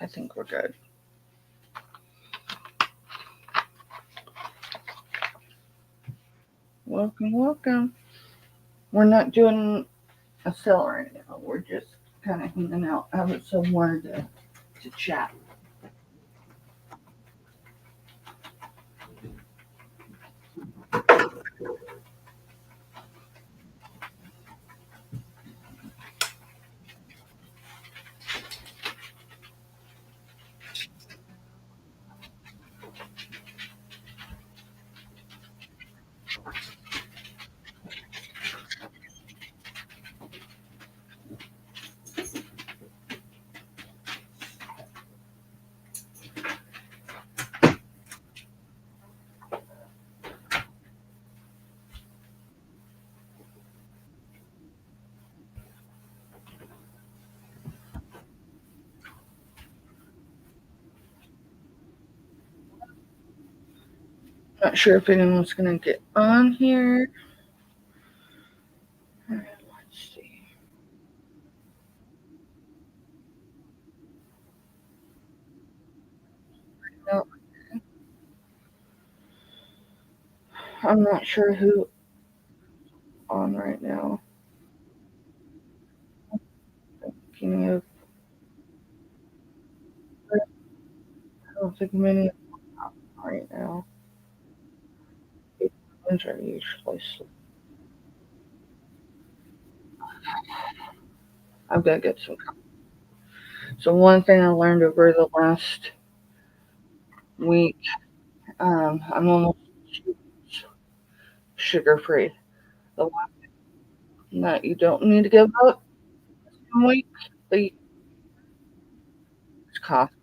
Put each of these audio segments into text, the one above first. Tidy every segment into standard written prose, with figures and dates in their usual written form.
I think we're good. Welcome. We're not doing a sale right now. We're just kind of hanging out, having somewhere to chat. Not sure if anyone's gonna get on here. Let's see. No, I'm not sure who on right now. Thinking of, I don't think many are right now. Ones are usually sleep. I've got to get some. So one thing I learned over the last week, I'm almost sugar free. The one that you don't need to give up in a week, but it's coffee.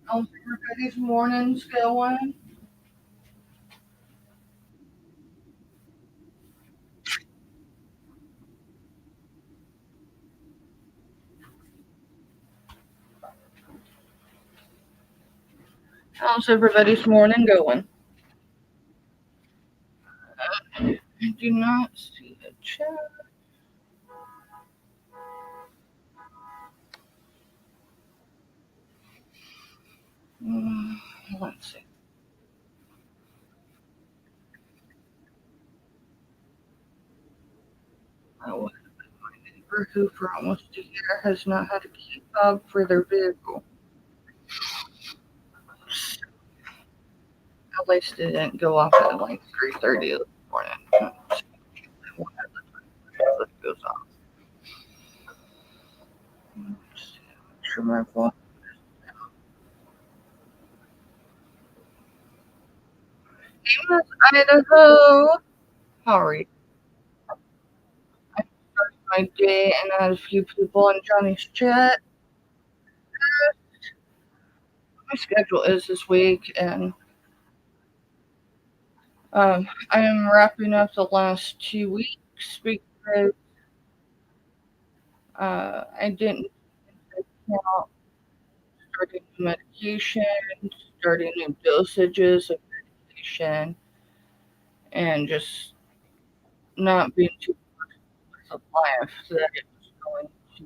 How's everybody's mornings going? How's everybody's morning going? I do not see a chat. Mm, let's see. Oh, my neighbor who for almost a year has not had a key fob for their vehicle. At least it didn't go off at like 3:30 this morning. It goes off. Sure my phone. Hey, Miss Idaho. How are you? I started my day and I had a few people in Johnny's chat. My schedule is this week, and I am wrapping up the last 2 weeks because I didn't count starting new medication, starting new dosages of medication, and just not being too much of life that it was going to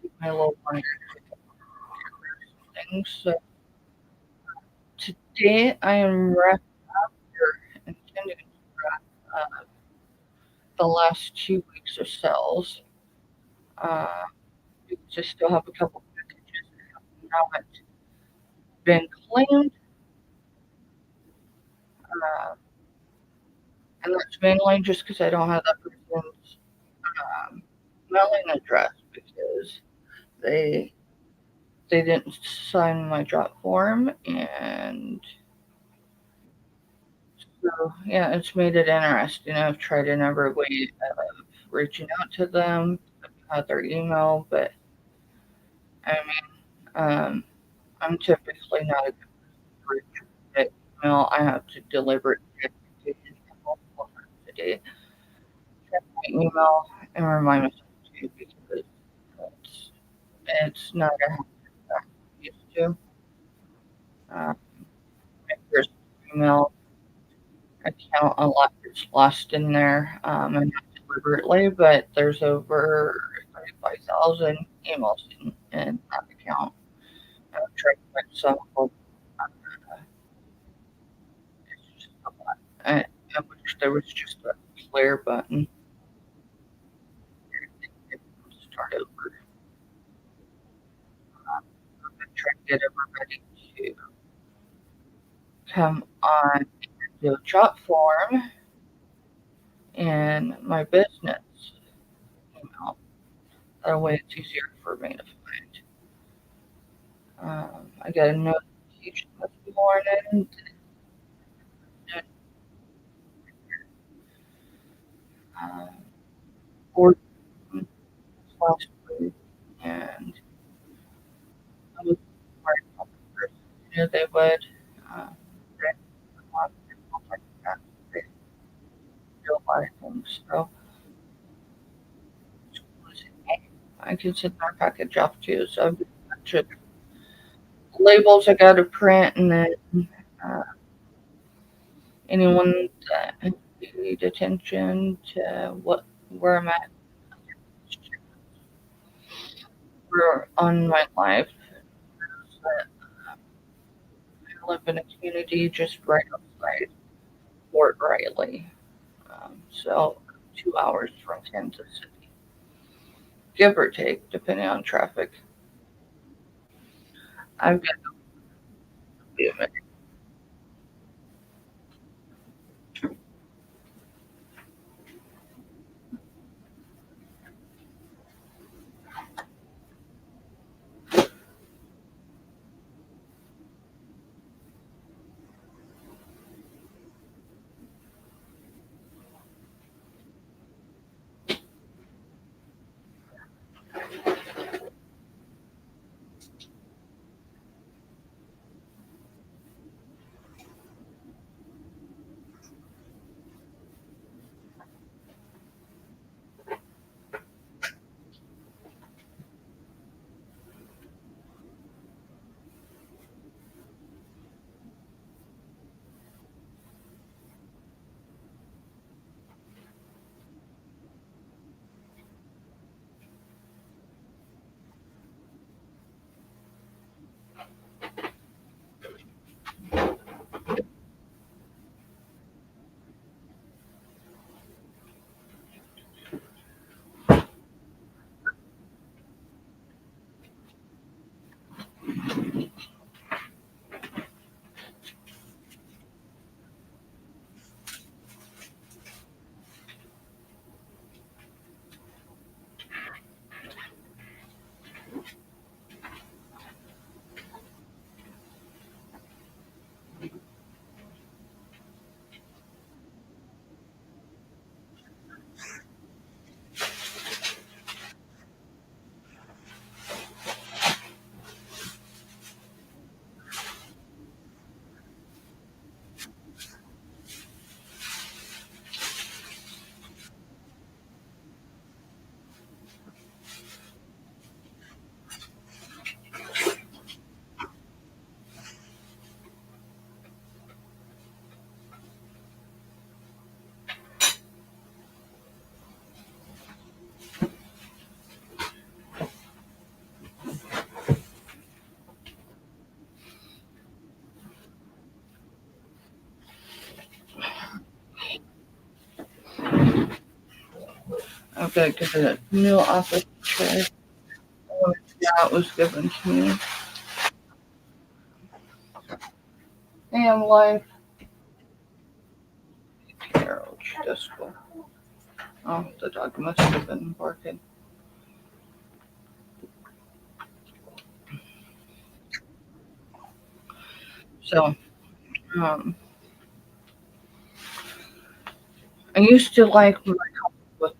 keep my little one things. So today I am wrapping or intending to wrap the last 2 weeks of cells. Uh, because I still have a couple packages that have not been claimed, uh, and that's mainly just because I don't have that person's mailing address because they they didn't sign my drop form, and So, yeah, it's made it interesting. I've tried in every way of reaching out to them, out their email, but I mean, I'm typically not a good person for email. I have to deliberately check it multiple times a day. Check my email and remind myself to because it's, it's not a habit that I'm used to. Uh, my first email account a lot gets lost in there, and not deliberately, but there's over 35,000 emails in that account. I've tried to put some of it's just a lot. I wish there was just a clear button to start over. I tried to get everybody to come on and do a job form in my business email. That way it's easier for me to find. I got a notification this morning that um, board meeting last week, and I was worried about the person. They would. Uh, they- a lot of people like that. They do a lot of things. So it's losing me. I can sit there and pack a job too. So I've got a bunch of labels I got to print, and then uh, anyone that need attention to what where I'm at for on my life. But I live in a community just right outside Fort Riley, so 2 hours from Kansas City, give or take, depending on traffic. I've got to be a minute. I've got to get a new office chair. Yeah, it was given to me. Hey, I'm live. Carol Disco. Oh, the dog must have been barking. So, um, I used to like my coffee with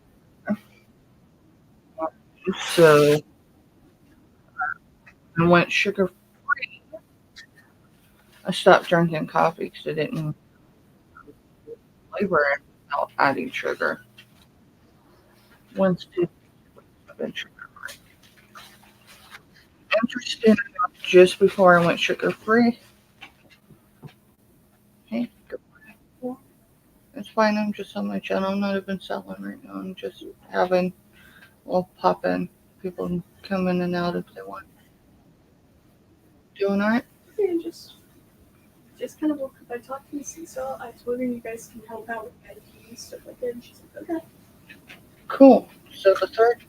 so I went sugar. I stopped drinking coffee because I didn't flavor it without adding sugar. Once people have been sugar. Interesting enough, just before I went sugar free, hey, it's fine. I'm just on my channel. I'm not even selling right now. I'm just having a little pop in. People can come in and out if they want. Doing alright? Yeah, just kind of woke up. I talked to Missy, so I told her you guys can help out with IT and stuff like that. And she's like, okay. Cool. So the third?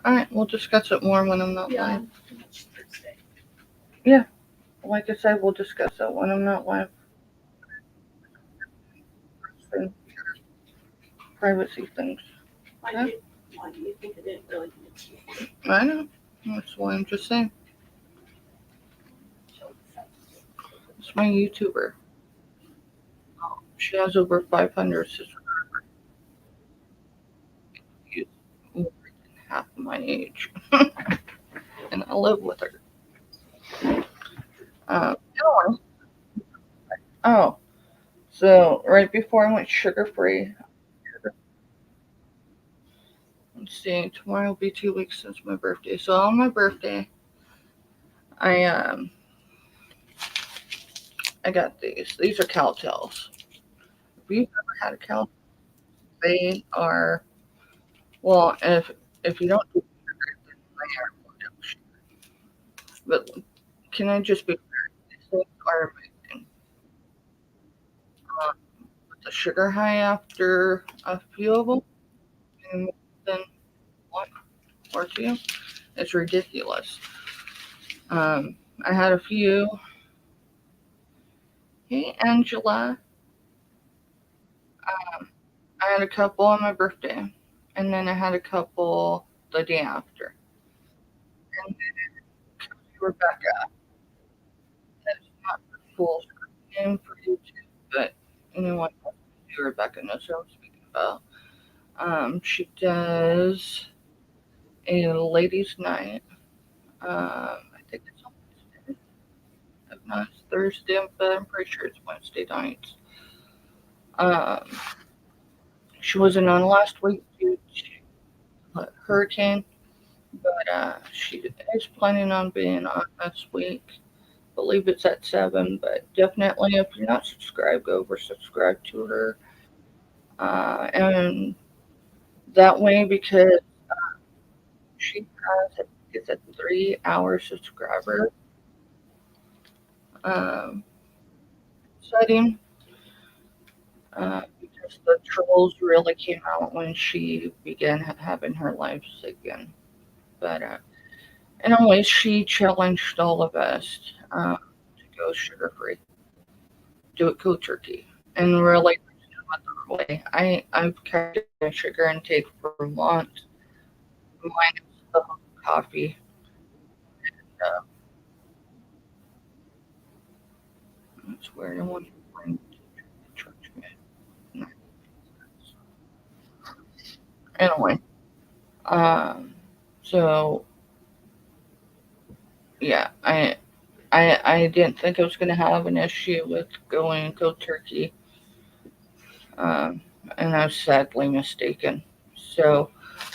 Alright, we'll discuss it more when I'm not Yeah, live. next Thursday. Yeah, like I said, we'll discuss it when I'm not live. And privacy things. Why Okay? do you think I didn't really need to? I know. That's why I'm just saying. It's my YouTuber. She has over 500 subscribers. She's more than half my age. And I live with her. Anyway, oh, so right before I went sugar free, let's see, tomorrow will be 2 weeks since my birthday. So on my birthday, I I got these. These are cowtails. If you've ever had a cow, they are well. If you don't do they are but can I just be fair? These things are amazing. With the sugar high after a few of them, and then one or two, it's ridiculous. I had a few. Hey, Angela. I had a couple on my birthday, and then I had a couple the day after. And Rebecca, that's not the full name for YouTube, but anyone who knows Rebecca knows who I'm speaking about. She does a ladies' night. I think it's on Wednesday. If not, it's Thursday, but I'm pretty sure it's Wednesday nights. Um, she wasn't on last week due to hurricane, but she is planning on being on this week. I believe it's at 7, but definitely if you're not subscribed, go over subscribe to her. And that way, because she has, I think it's a 3-hour subscriber um, setting, because the trolls really came out when she began having her lives again. But anyway, she challenged all of us to go sugar free, do it cold turkey, and really no other way. I've kept my sugar intake for months, minus the coffee. Uh, that's weird. I want to bring church. Anyway, um, so yeah, I didn't think I was gonna have an issue with going cold turkey, um, and I was sadly mistaken. So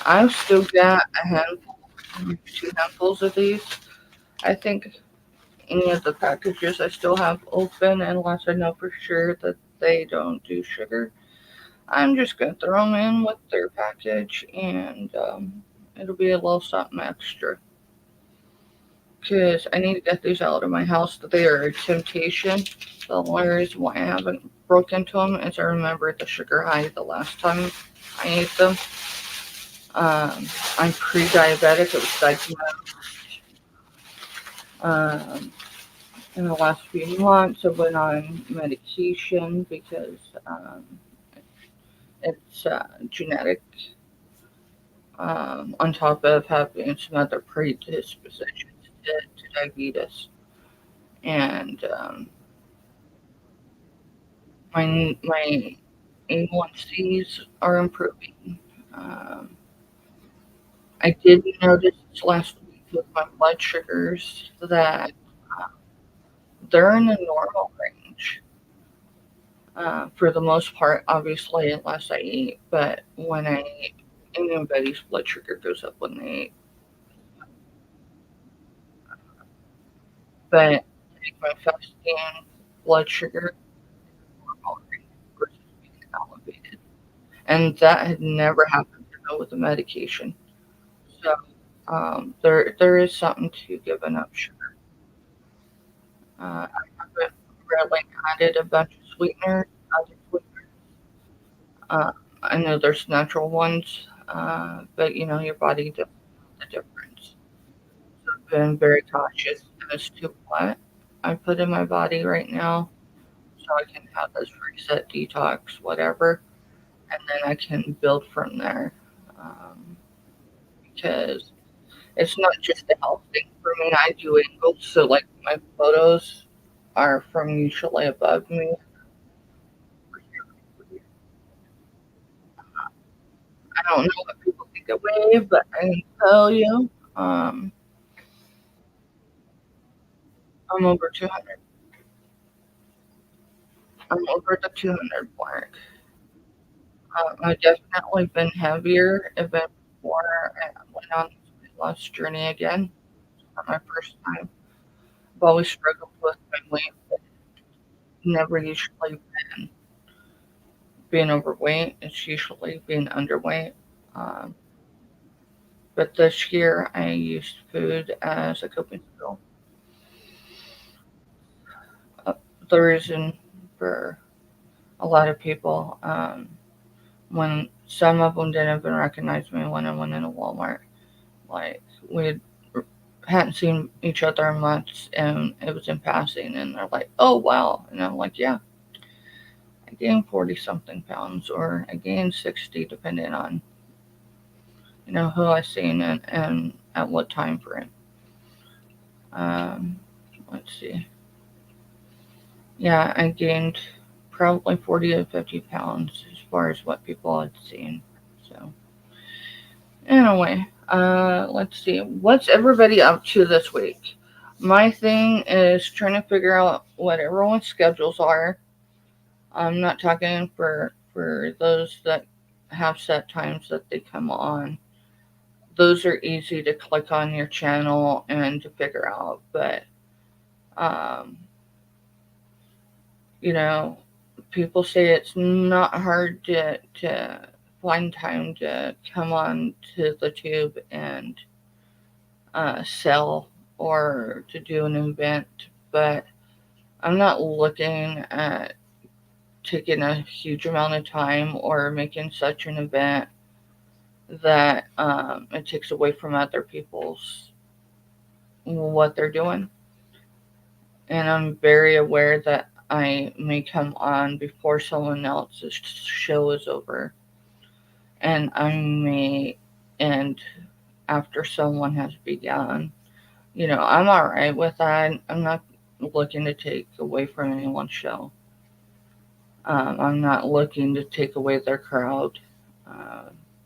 I've still got a handful, 2 handfuls of these. I think any of the packages I still have open unless I know for sure that they don't do sugar. I'm just gonna throw them in with their package, and it'll be a little something extra. Because I need to get these out of my house. They are a temptation. The only reason why I haven't broke into them is I remember the sugar high the last time I ate them. I'm pre-diabetic. It was diagnosed um, in the last few months. I went on medication because it's genetic. On top of having some other predispositions to diabetes, and my A1Cs are improving. Um, I did notice last week with my blood sugars that they're in the normal range. For the most part, obviously, unless I eat. But when I eat, anybody's blood sugar goes up when they eat. But like my fasting blood sugar normal range versus being elevated, and that had never happened with the medication. So there is something to giving up sugar. I haven't really added a bunch of sweeteners. Other sweeteners. Uh, I know there's natural ones, but your body doesn't know the difference. So I've been very cautious as to what I put in my body right now, so I can have this reset, detox, whatever, and then I can build from there. Um, because it's not just a health thing for me. I do angles, so like my photos are from usually above me. I don't know what people think of wave, but I can tell you, um, I'm over 200. I'm over the 200 mark. I've definitely been heavier even before I went on this weight loss journey again. Not my first time. I've always struggled with my weight, never usually being overweight. It's usually being underweight. Um, but this year I used food as a coping skill. Uh, the reason for a lot of people, when some of them didn't even recognize me when I went into Walmart, like we hadn't seen each other in months and it was in passing, and they're like, "Oh wow," and I'm like, "Yeah, I gained 40 something pounds, or I gained 60, depending on who I seen and at what time frame." Um, let's see. Yeah, I gained probably 40 to 50 pounds as far as what people had seen. So, anyway, let's see. What's everybody up to this week? My thing is trying to figure out what everyone's schedules are. I'm not talking for those that have set times that they come on. Those are easy to click on your channel and to figure out, but um, you know, people say it's not hard to find time to come on to the tube and sell or to do an event, but I'm not looking at taking a huge amount of time or making such an event that it takes away from other people's what they're doing. And I'm very aware that I may come on before someone else's show is over, and I may end after someone has begun. I'm all right with that. I'm not looking to take away from anyone's show. I'm not looking to take away their crowd.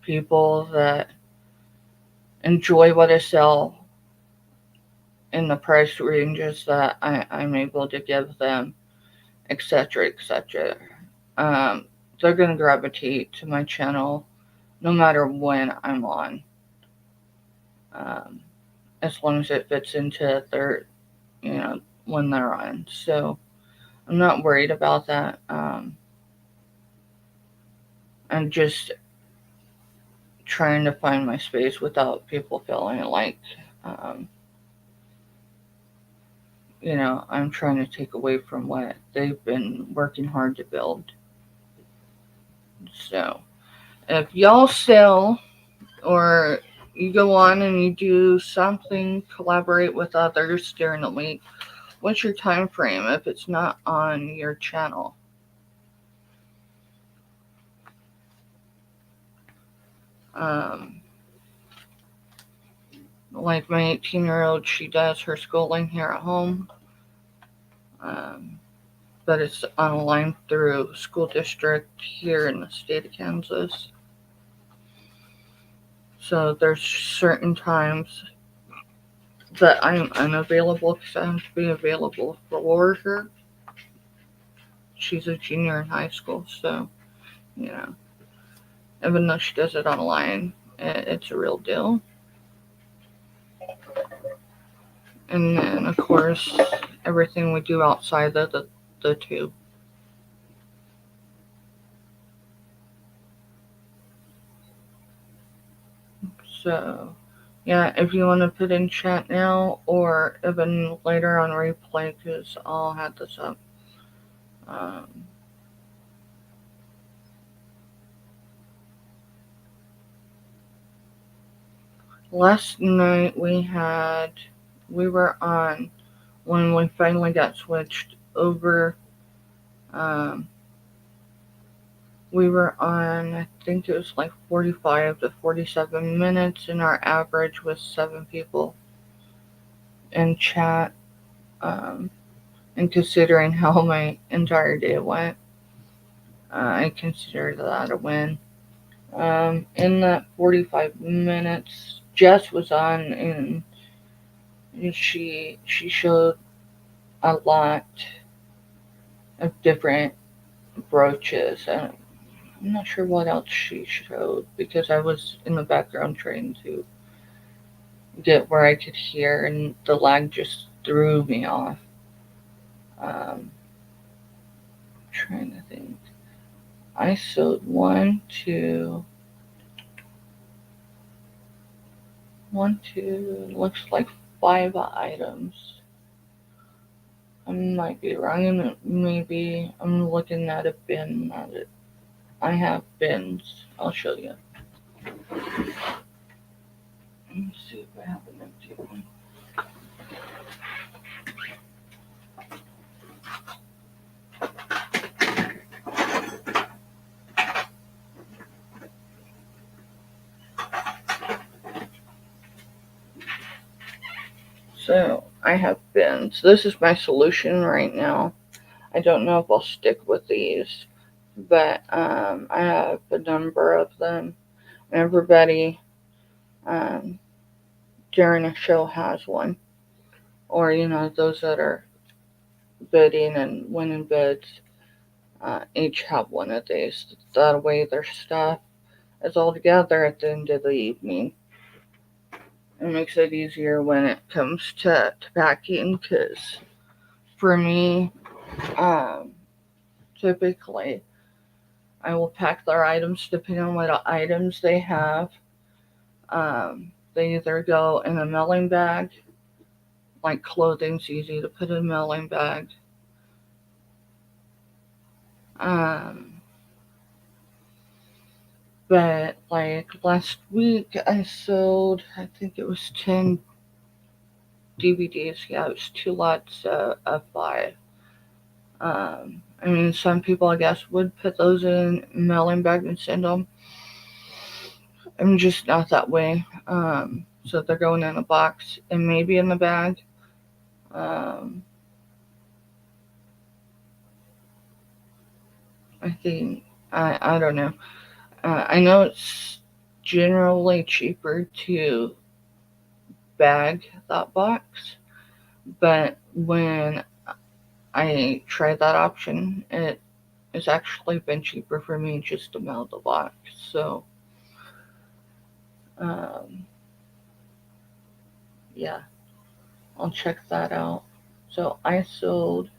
People that enjoy what I sell in the price ranges that I'm able to give them, etc., etc. Um, they're going to gravitate to my channel no matter when I'm on, um, as long as it fits into their, you know, when they're on. So I'm not worried about that. I'm just trying to find my space without people feeling like, um, I'm trying to take away from what they've been working hard to build. So if y'all sell or you go on and you do something, collaborate with others during the week, what's your time frame if it's not on your channel? Um, like my 18-year-old, she does her schooling here at home. Um, but it's on a line through school district here in the state of Kansas. So there's certain times that I'm unavailable because I have to be available for her. She's a junior in high school, so you know, even though she does it online, it's a real deal. And then, of course, everything we do outside of the two. So, yeah, if you want to put in chat now or even later on replay, because I'll have this up. Um, Last night we were on, when we finally got switched over, um, we were on, I think it was like 45 to 47 minutes, and our average was 7 people in chat. Um, and considering how my entire day went, I consider that a win. In that 45 minutes, Jess was on, and she showed a lot of different brooches. I'm not sure what else she showed because I was in the background trying to get where I could hear, and the lag just threw me off. Trying to think. I sewed one, two, looks like 5 items. I might be wrong, and maybe I'm looking at a bin. I have bins. I'll show you. Let me see if I have an empty one. So I have bins. This is my solution right now. I don't know if I'll stick with these, but I have a number of them. Everybody um, during a show has one, or those that are bidding and winning bids each have one of these. That way, their stuff is all together at the end of the evening. It makes it easier when it comes to packing, because for me, um, typically, I will pack their items depending on what items they have. They either go in a mailing bag, like clothing's easy to put in a mailing bag. Um, but like last week, I sold, I think it was 10 DVDs. Yeah, it was 2 lots of 5. I mean, some people, I guess, would put those in a mailing bag and send them. I'm just not that way. So they're going in a box and maybe in the bag. Um, I think I don't know. I know it's generally cheaper to bag that box, but when I tried that option, it has actually been cheaper for me just to mail the box. So, um, yeah, I'll check that out. So I sold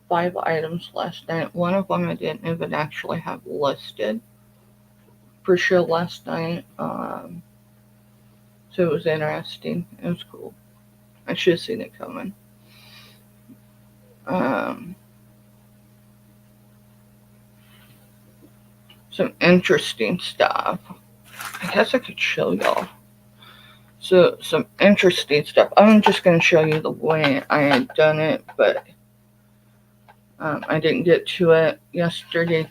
5 items last night. One of them I didn't even actually have listed for show last night. So it was interesting. It was cool. I should have seen it coming. Um, some interesting stuff. I guess I could show y'all. So some interesting stuff. I'm just gonna show you the way I had done it, but I didn't get to it yesterday.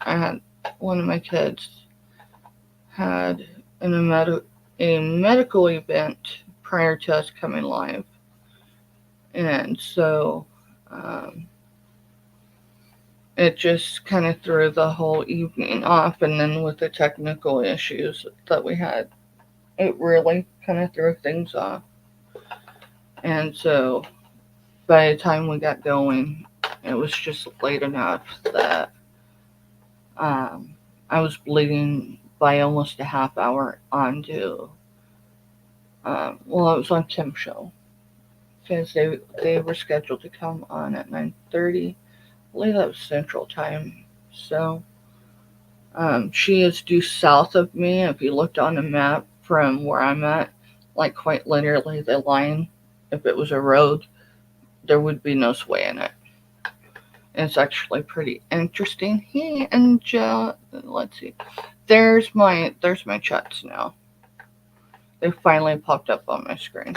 I had one of my kids had a medical event prior to us coming live, and so Um, it just kind of threw the whole evening off, and then with the technical issues that we had, it really kind of threw things off. And so by the time we got going, it was just late enough that um, I was bleeding by almost a half hour onto. Well, it was on Tim's show because they were scheduled to come on at 9:30. I believe that was Central Time. So she is due south of me. If you looked on a map from where I'm at, like quite literally the line, if it was a road, there would be no sway in it. It's actually pretty interesting. Hey, and let's see. There's my chats now. They finally popped up on my screen.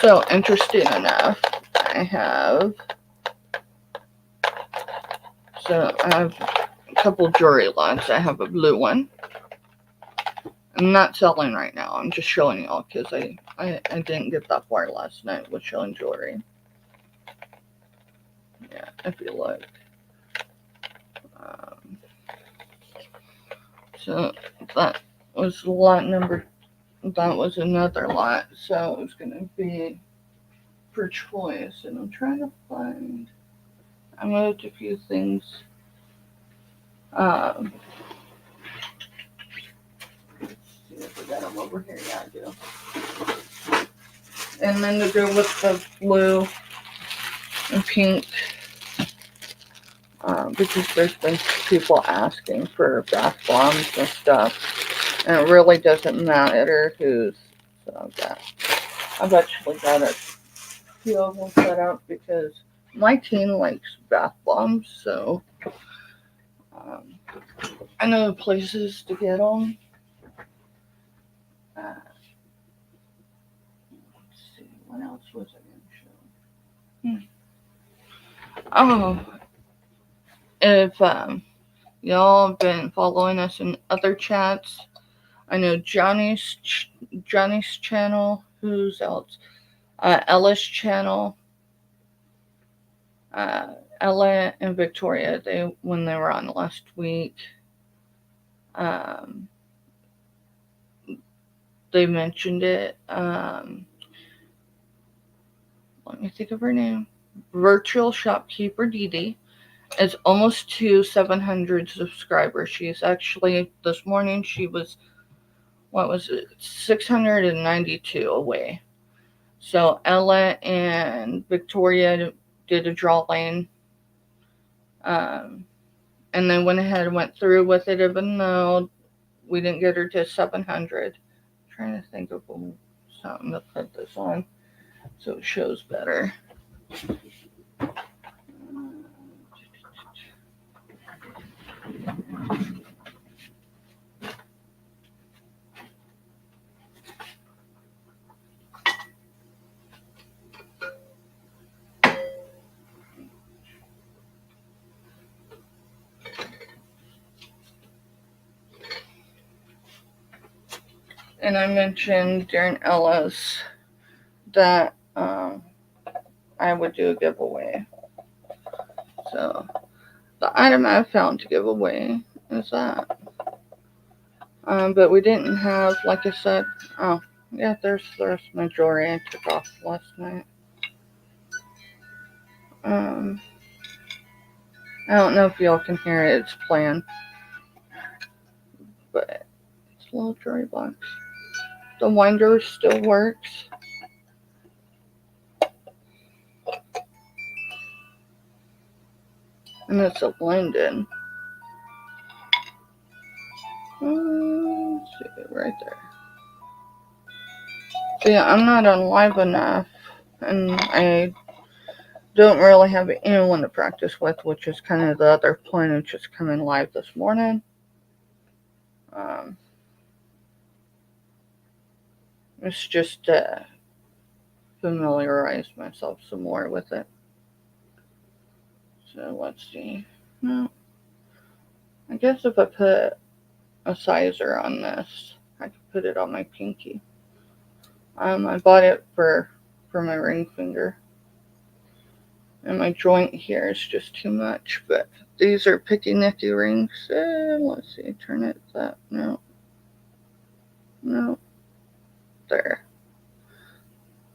So interesting enough, I have I have a couple jewelry lots. I have a blue one. I'm not selling right now. I'm just showing y'all because I didn't get that far last night with showing jewelry. Yeah, if you look. Um, so that was lot number. That was another lot. So it was gonna be for choice, and I'm trying to find. I moved a few things. Um, see if I got them over here. Yeah, I do. And then to go with the blue and pink, because there's been people asking for bath bombs and stuff, and it really doesn't matter who's. So I've actually got a few of them set out because my teen likes bath bombs, so um, I know places to get them. Let's see, what else was I going to show? Oh, if y'all have been following us in other chats, I know Johnny's channel. Who's else? Ella's channel. Uh, Ella and Victoria. They when they were on last week. Um, they mentioned it. Let me think of her name. Virtual Shopkeeper Dee Dee is almost to 700 subscribers. She's actually this morning she was what was it 692 away. So Ella and Victoria did a drawing, um, and then went ahead and went through with it, even though we didn't get her to 700. I'm trying to think of something to put this on so it shows better. And I mentioned during Ella's that I would do a giveaway. So the item I found to give away is that. But we didn't have, like I said, oh, yeah, there's my jewelry I took off last night. Um, I don't know if y'all can hear it, it's playing, but it's a little jewelry box. The winder still works. And it's a London. Let's see, right there. So yeah, I'm not on live enough, and I don't really have anyone to practice with, which is kind of the other point of just coming live this morning. It's just to familiarize myself some more with it. So let's see. No, I guess if I put a sizer on this, I could put it on my pinky. I bought it for my ring finger. And my joint here is just too much, but these are picky nicky rings. Let's see, turn it that. No, no, there.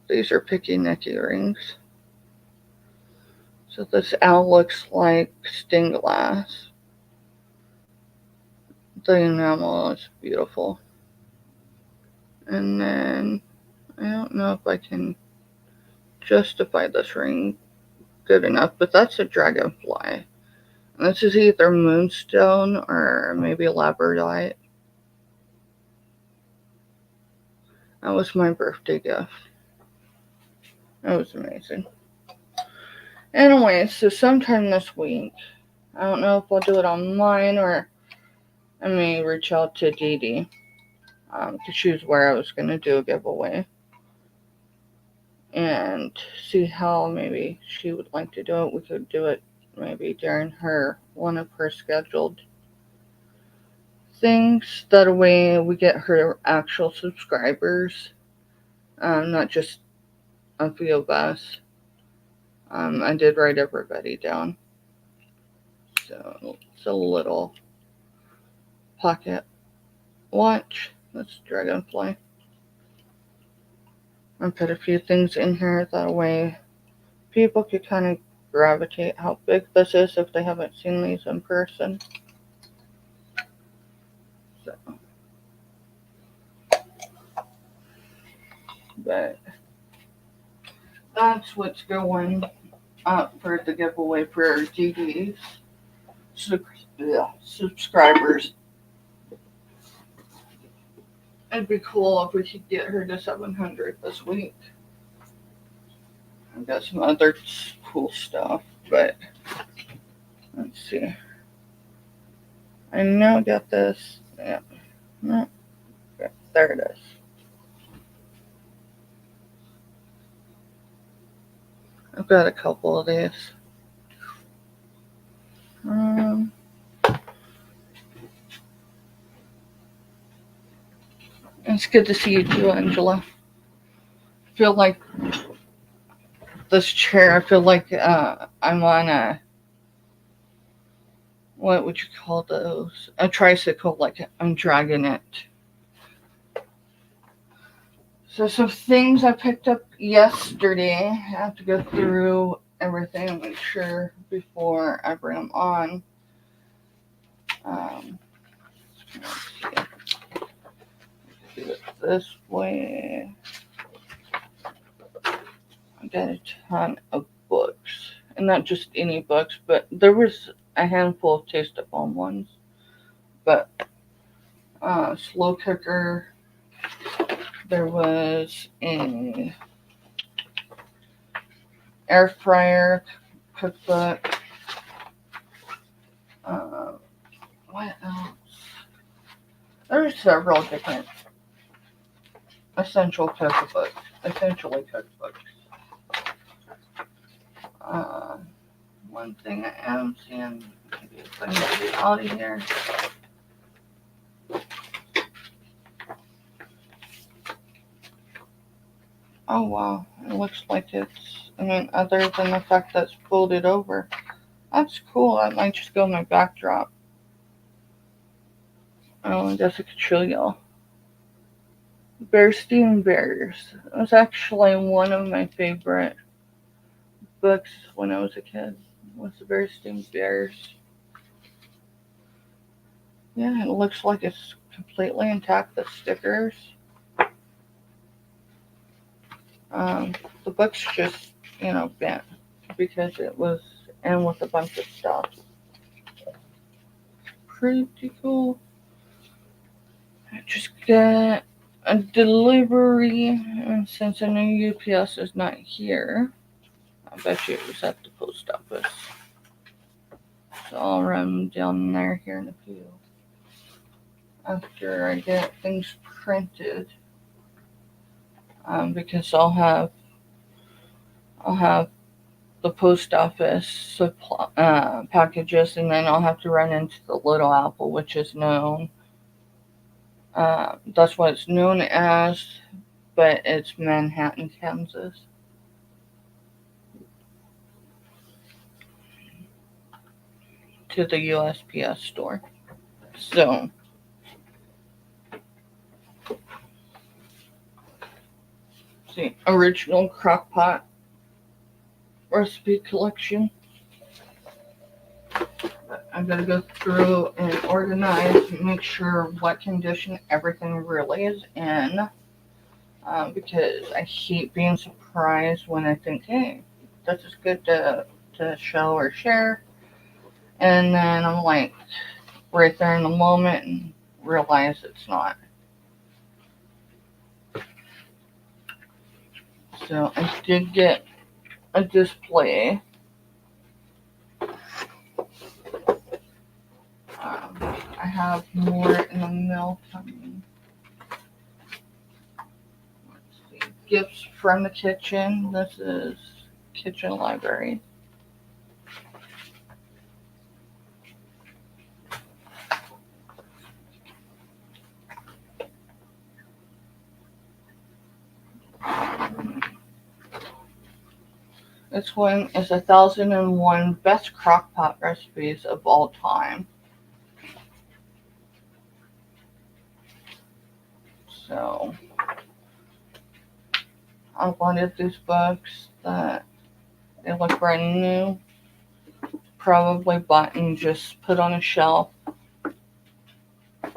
These are picky nicky rings. So this owl looks like stained glass. The enamel is beautiful. And then I don't know if I can justify this ring good enough, but that's a dragonfly. And this is either moonstone or maybe labradorite. That was my birthday gift. That was amazing. Anyway, so sometime this week, I don't know if I'll do it online or I may reach out to Dee Dee to choose where I was going to do a giveaway and see how maybe she would like to do it. We could do it maybe during one of her scheduled things. That way we get her actual subscribers, not just a few of us. I did write everybody down. So it's a little pocket watch. That's dragonfly. I put a few things in here that way people could kind of gravitate how big this is if they haven't seen these in person. So, but that's what's going up for the giveaway for DD's subscribers. It'd be cool if we could get her to 700 this week. I've got some other cool stuff, but let's see. I know I got this. Yeah. No. Okay, there it is. I've got a couple of these. It's good to see you too, Angela. I feel like this chair, I feel like I'm on what would you call those? A tricycle, like I'm dragging it. So some things I picked up yesterday. I have to go through everything and make sure before I bring them on. Let's see. Do it this way. I got a ton of books. And not just any books, but there was a handful of taste of home ones. But slow cooker. There was a air fryer cookbook. What else? There's several different essentially cookbooks. One thing I am seeing, maybe if I can get it out of here. Oh wow, it looks like other than the fact that it's folded over, that's cool. That might just go in my backdrop. Oh, I guess I could show y'all. Bearstein Bears. It was actually one of my favorite books when I was a kid. Was the Bearstein Bears. Yeah, it looks like it's completely intact. The stickers. The book's just bent because it was in with a bunch of stuff. Pretty cool. I just got a delivery, and since I know UPS is not here, I bet you it was at the post office. So I'll run down there here in a few. After I get things printed, because I'll have the post office packages, and then I'll have to run into the Little Apple, which is known. That's what it's known as, but it's Manhattan, Kansas. to the USPS store. So, see, original crockpot recipe collection. But I'm gonna go through and organize, make sure what condition everything really is in, because I hate being surprised when I think, hey, this is good to show or share, and then I'm like right there in the moment and realize it's not. So I did get a display. I have more in the mail coming. Let's see. Gifts from the kitchen. This is kitchen library. This one is 1001 best crockpot recipes of all time. So I wanted these books that they look brand new. Probably bought and just put on a shelf. I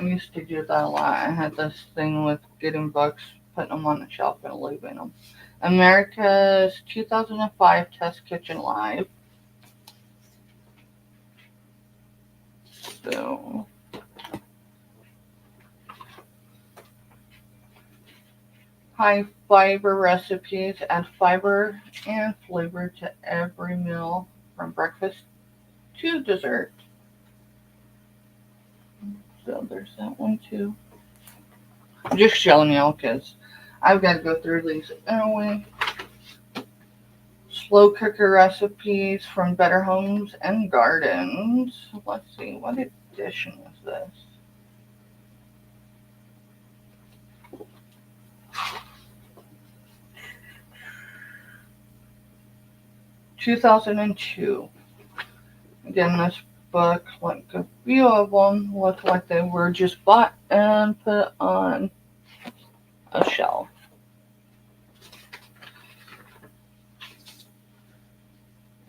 used to do that a lot. I had this thing with getting books, putting them on the shelf and leaving them. America's 2005 Test Kitchen Live. So, high fiber recipes add fiber and flavor to every meal from breakfast to dessert. So, there's that one too. I'm just showing y'all because I've got to go through these anyway. Slow cooker recipes from Better Homes and Gardens. Let's see, what edition is this? (2002). Again, this book, like a few of them, look like they were just bought and put on a shelf.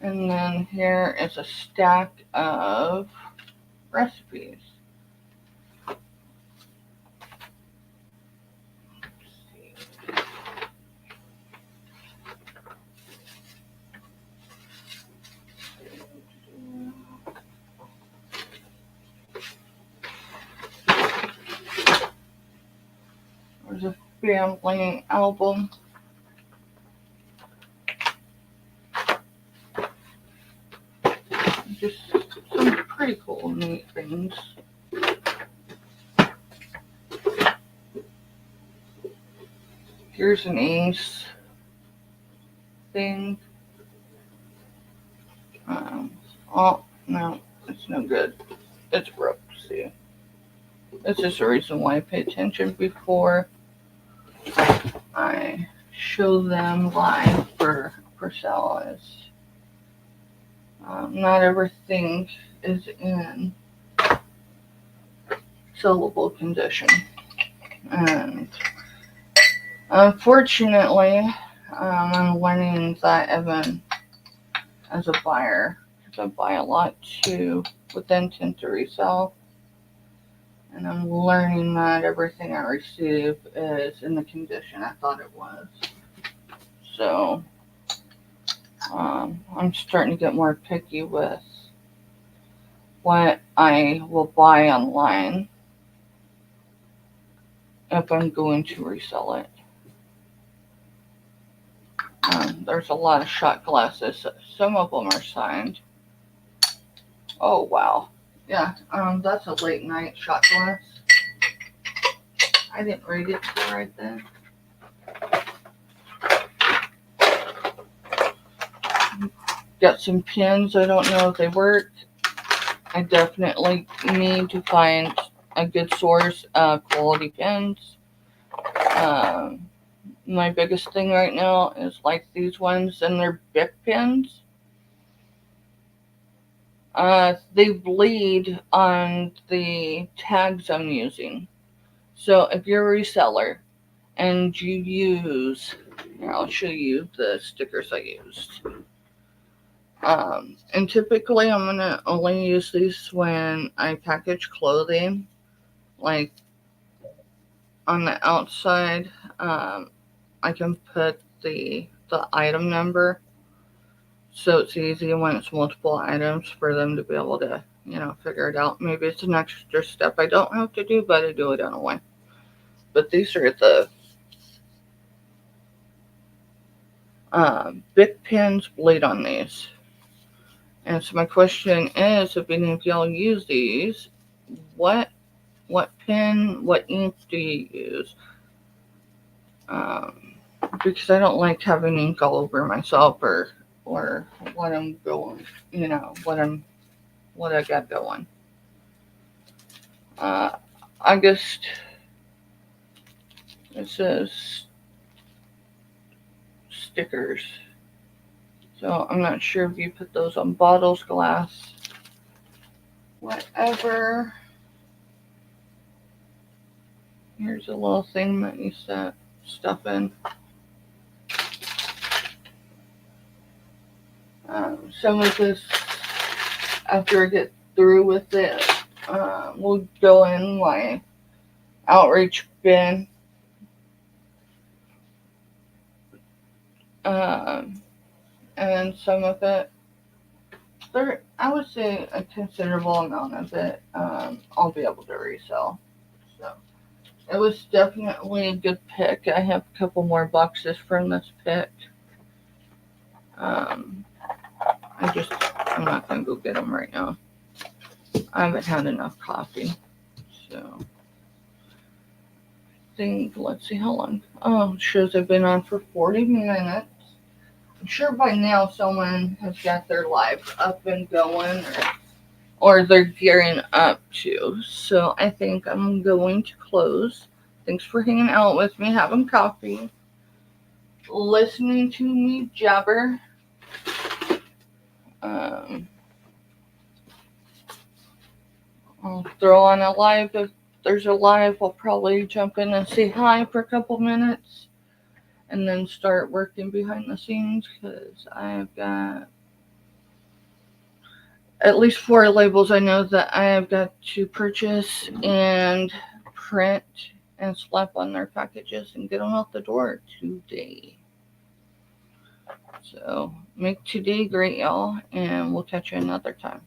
And then here is a stack of recipes. There's a family album. Just some pretty cool, neat things. Here's an Ace thing. Oh, no, it's no good. It's broke, see. This is the reason why I pay attention before I show them live for sale. Is not everything is in sellable condition. And unfortunately, I'm learning that even as a buyer, because I buy a lot too with the intent to resell. And I'm learning that everything I receive is in the condition I thought it was. So I'm starting to get more picky with what I will buy online if I'm going to resell it. There's a lot of shot glasses. Some of them are signed. Oh, wow. Yeah, that's a late night shot glass. I didn't read it right then. Got some pins. I don't know if they work. I definitely need to find a good source of quality pins. My biggest thing right now is like these ones, and they're Bic pins. They bleed on the tags I'm using. So if you're a reseller and you use, here, I'll show you the stickers I used. And typically I'm gonna only use these when I package clothing, like on the outside. Um, I can put the item number, so it's easy when it's multiple items for them to be able to, figure it out. Maybe it's an extra step I don't have to do, but I do it anyway. But these are the big pins bleed on these. And so my question is, if any of y'all use these, what pen, what ink do you use? Um, because I don't like having ink all over myself or what I'm going, what I got going. Uh, August, it says stickers. So I'm not sure if you put those on bottles, glass, whatever. Here's a little thing that you set stuff in. Some of this, after I get through with it, we'll go in my outreach bin. Um, and some of it, I would say a considerable amount of it, I'll be able to resell. So it was definitely a good pick. I have a couple more boxes from this pick. Um, I'm not gonna go get them right now. I haven't had enough coffee, so I think let's see how long. Oh, it shows I've been on for 40 minutes. I'm sure by now someone has got their live up and going, or they're gearing up to. So I think I'm going to close. Thanks for hanging out with me, having coffee, listening to me jabber. Um, I'll throw on a live if there's a live. I'll probably jump in and say hi for a couple minutes and then start working behind the scenes because I've got at least 4 labels I know that I have got to purchase and print and slap on their packages and get them out the door today. So make today great, y'all, and we'll catch you another time.